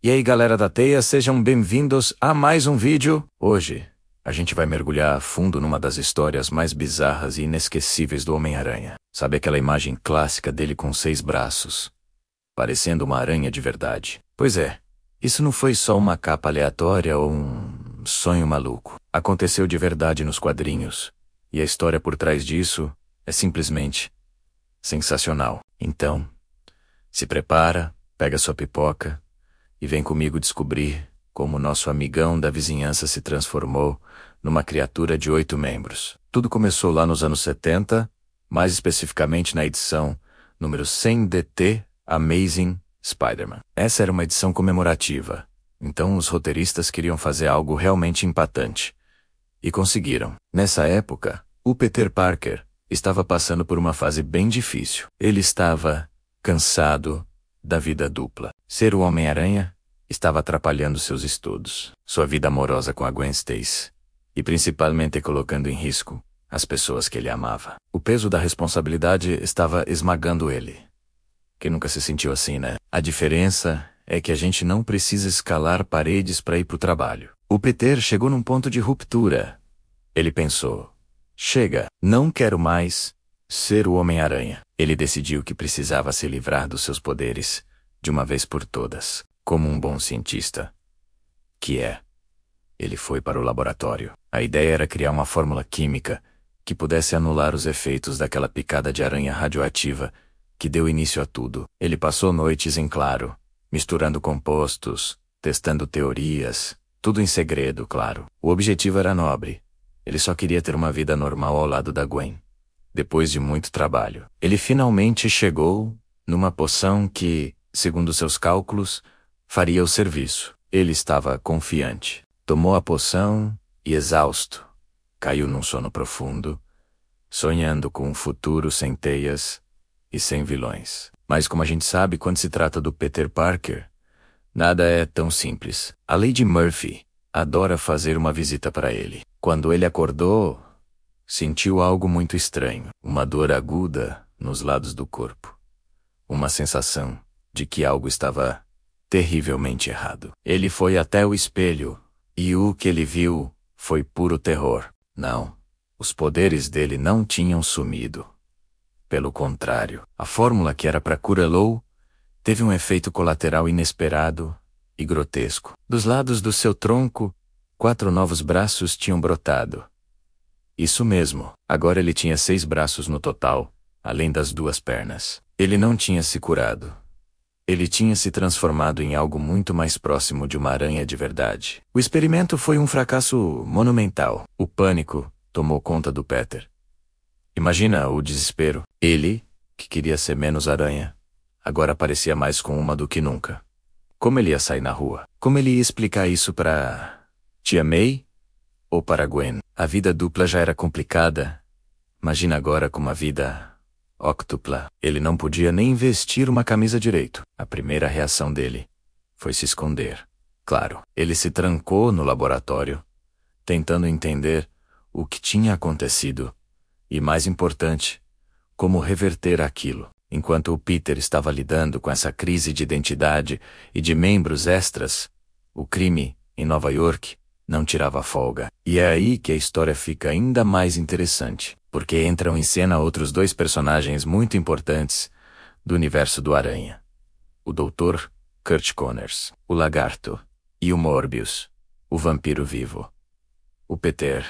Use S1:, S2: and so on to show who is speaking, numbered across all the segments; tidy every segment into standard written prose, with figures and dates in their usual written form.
S1: E aí galera da Teia, sejam bem-vindos a mais um vídeo. Hoje, a gente vai mergulhar a fundo numa das histórias mais bizarras e inesquecíveis do Homem-Aranha. Sabe aquela imagem clássica dele com 6 braços, parecendo uma aranha de verdade? Pois é, isso não foi só uma capa aleatória ou um sonho maluco. Aconteceu de verdade nos quadrinhos, e a história por trás disso é simplesmente sensacional. Então, se prepara, pega sua pipoca e vem comigo descobrir como nosso amigão da vizinhança se transformou numa criatura de 8 membros. Tudo começou lá nos anos 70, mais especificamente na edição número 100 DT Amazing Spider-Man. Essa era uma edição comemorativa, então os roteiristas queriam fazer algo realmente impactante. E conseguiram. Nessa época, o Peter Parker estava passando por uma fase bem difícil. Ele estava cansado da vida dupla. Ser o Homem-Aranha estava atrapalhando seus estudos, sua vida amorosa com a Gwen Stacy, e principalmente colocando em risco as pessoas que ele amava. O peso da responsabilidade estava esmagando ele. Quem nunca se sentiu assim, né? A diferença é que a gente não precisa escalar paredes para ir pro trabalho. O Peter chegou num ponto de ruptura. Ele pensou: chega, não quero mais ser o Homem-Aranha. Ele decidiu que precisava se livrar dos seus poderes de uma vez por todas. Como um bom cientista que é, ele foi para o laboratório. A ideia era criar uma fórmula química que pudesse anular os efeitos daquela picada de aranha radioativa que deu início a tudo. Ele passou noites em claro, misturando compostos, testando teorias, tudo em segredo, claro. O objetivo era nobre. Ele só queria ter uma vida normal ao lado da Gwen. Depois de muito trabalho, ele finalmente chegou numa poção que, segundo seus cálculos, faria o serviço. Ele estava confiante. Tomou a poção e, exausto, caiu num sono profundo, sonhando com um futuro sem teias e sem vilões. Mas como a gente sabe, quando se trata do Peter Parker, nada é tão simples. A Lady Murphy adora fazer uma visita para ele. Quando ele acordou, sentiu algo muito estranho. Uma dor aguda nos lados do corpo. Uma sensação de que algo estava terrivelmente errado. Ele foi até o espelho, e o que ele viu foi puro terror. Não, os poderes dele não tinham sumido. Pelo contrário, a fórmula que era para cura Low teve um efeito colateral inesperado e grotesco. Dos lados do seu tronco, 4 novos braços tinham brotado. Isso mesmo, agora ele tinha 6 braços no total, além das 2 pernas. Ele não tinha se curado. Ele tinha se transformado em algo muito mais próximo de uma aranha de verdade. O experimento foi um fracasso monumental. O pânico tomou conta do Peter. Imagina o desespero. Ele, que queria ser menos aranha, agora parecia mais com uma do que nunca. Como ele ia sair na rua? Como ele ia explicar isso para Tia May ou para Gwen? A vida dupla já era complicada. Imagina agora com uma vida óctupla. Ele não podia nem vestir uma camisa direito. A primeira reação dele foi se esconder. Claro, ele se trancou no laboratório, tentando entender o que tinha acontecido e, mais importante, como reverter aquilo. Enquanto o Peter estava lidando com essa crise de identidade e de membros extras, o crime, em Nova York, não tirava folga. E é aí que a história fica ainda mais interessante, porque entram em cena outros 2 personagens muito importantes do universo do Aranha. O Dr. Kurt Connors, o Lagarto, e o Morbius, o vampiro vivo. O Peter,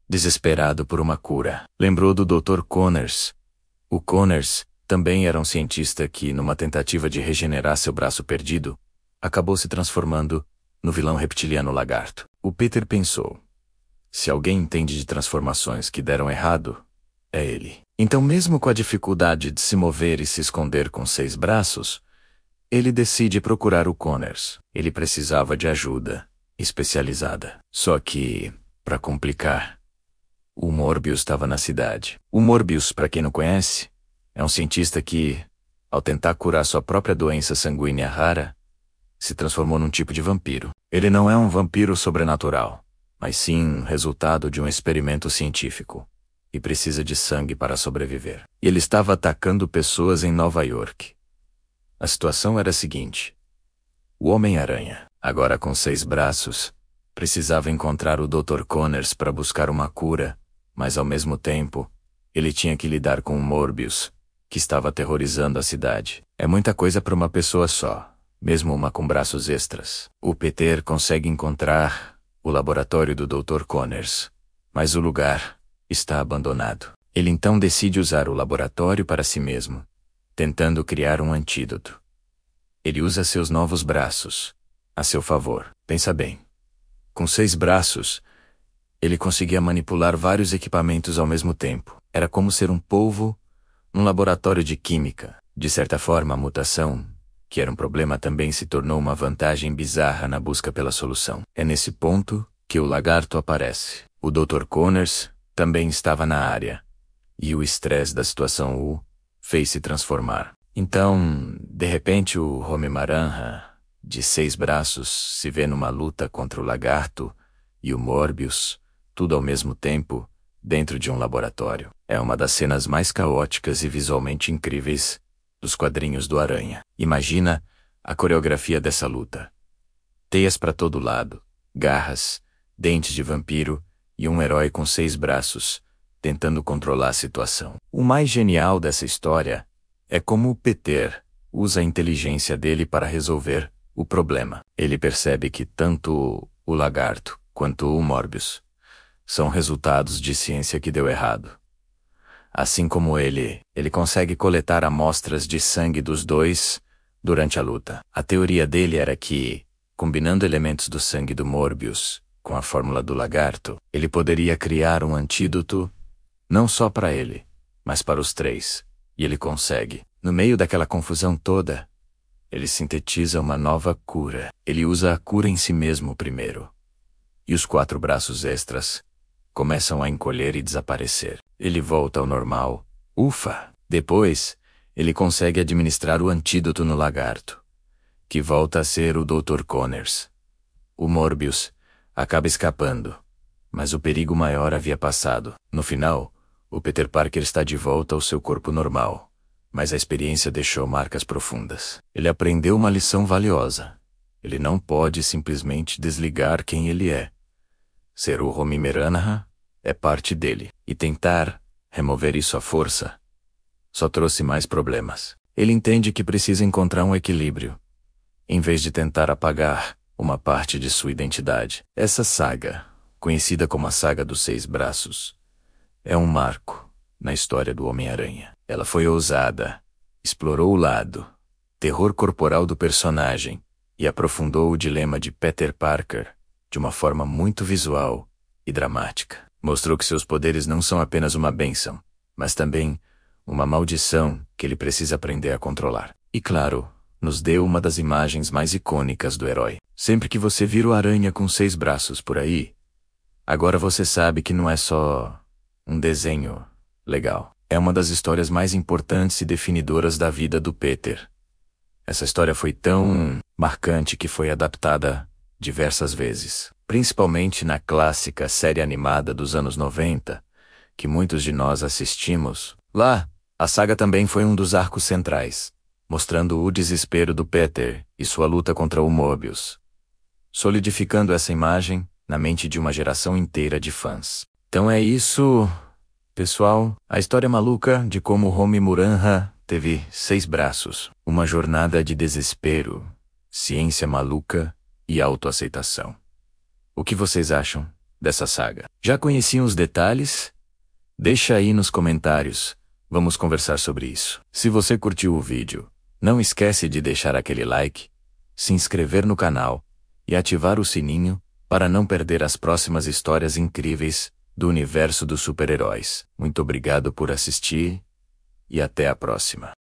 S1: desesperado por uma cura, lembrou do Dr. Connors. O Connors também era um cientista que, numa tentativa de regenerar seu braço perdido, acabou se transformando no vilão reptiliano Lagarto. O Peter pensou: se alguém entende de transformações que deram errado, é ele. Então, mesmo com a dificuldade de se mover e se esconder com 6 braços, ele decide procurar o Connors. Ele precisava de ajuda especializada. Só que, para complicar, o Morbius estava na cidade. O Morbius, para quem não conhece, é um cientista que, ao tentar curar sua própria doença sanguínea rara, se transformou num tipo de vampiro. Ele não é um vampiro sobrenatural, mas sim resultado de um experimento científico, e precisa de sangue para sobreviver. E ele estava atacando pessoas em Nova York. A situação era a seguinte: O Homem-Aranha, agora com 6 braços, precisava encontrar o Dr. Connors para buscar uma cura, mas ao mesmo tempo, ele tinha que lidar com o Morbius, que estava aterrorizando a cidade. É muita coisa para uma pessoa só, mesmo uma com braços extras. O Peter consegue encontrar o laboratório do Dr. Connors, mas o lugar está abandonado. Ele então decide usar o laboratório para si mesmo, tentando criar um antídoto. Ele usa seus novos braços a seu favor. Pensa bem. Com 6 braços, ele conseguia manipular vários equipamentos ao mesmo tempo. Era como ser um polvo num laboratório de química. De certa forma, a mutação, que era um problema, também se tornou uma vantagem bizarra na busca pela solução. É nesse ponto que o lagarto aparece. O Dr. Connors também estava na área, e o estresse da situação o fez se transformar. Então, de repente, o Homem-Aranha, de 6 braços, se vê numa luta contra o lagarto e o Morbius, tudo ao mesmo tempo, dentro de um laboratório. É uma das cenas mais caóticas e visualmente incríveis dos quadrinhos do Aranha. Imagina a coreografia dessa luta. Teias para todo lado, garras, dentes de vampiro e um herói com 6 braços, tentando controlar a situação. O mais genial dessa história é como o Peter usa a inteligência dele para resolver o problema. Ele percebe que tanto o lagarto quanto o Morbius são resultados de ciência que deu errado. Assim como ele consegue coletar amostras de sangue dos dois durante a luta. A teoria dele era que, combinando elementos do sangue do Morbius com a fórmula do lagarto, ele poderia criar um antídoto não só para ele, mas para os 3. E ele consegue. No meio daquela confusão toda, ele sintetiza uma nova cura. Ele usa a cura em si mesmo primeiro. E os 4 braços extras começam a encolher e desaparecer. Ele volta ao normal. Ufa! Depois, ele consegue administrar o antídoto no lagarto, que volta a ser o Dr. Connors. O Morbius acaba escapando, mas o perigo maior havia passado. No final, o Peter Parker está de volta ao seu corpo normal, mas a experiência deixou marcas profundas. Ele aprendeu uma lição valiosa. Ele não pode simplesmente desligar quem ele é. Ser o Homem-Aranha é parte dele, e tentar remover isso à força só trouxe mais problemas. Ele entende que precisa encontrar um equilíbrio, em vez de tentar apagar uma parte de sua identidade. Essa saga, conhecida como a Saga dos 6 Braços, é um marco na história do Homem-Aranha. Ela foi ousada, explorou o lado terror corporal do personagem e aprofundou o dilema de Peter Parker de uma forma muito visual e dramática. Mostrou que seus poderes não são apenas uma bênção, mas também uma maldição que ele precisa aprender a controlar. E claro, nos deu uma das imagens mais icônicas do herói. Sempre que você vira o Aranha com 6 braços por aí, agora você sabe que não é só um desenho legal. É uma das histórias mais importantes e definidoras da vida do Peter. Essa história foi tão marcante que foi adaptada diversas vezes, principalmente na clássica série animada dos anos 90, que muitos de nós assistimos. Lá, a saga também foi um dos arcos centrais, mostrando o desespero do Peter e sua luta contra o Morbius, solidificando essa imagem na mente de uma geração inteira de fãs. Então é isso, pessoal, a história maluca de como o Homem-Aranha teve 6 braços, uma jornada de desespero, ciência maluca e autoaceitação. O que vocês acham dessa saga? Já conheciam os detalhes? Deixa aí nos comentários, vamos conversar sobre isso. Se você curtiu o vídeo, não esquece de deixar aquele like, se inscrever no canal e ativar o sininho para não perder as próximas histórias incríveis do universo dos super-heróis. Muito obrigado por assistir e até a próxima.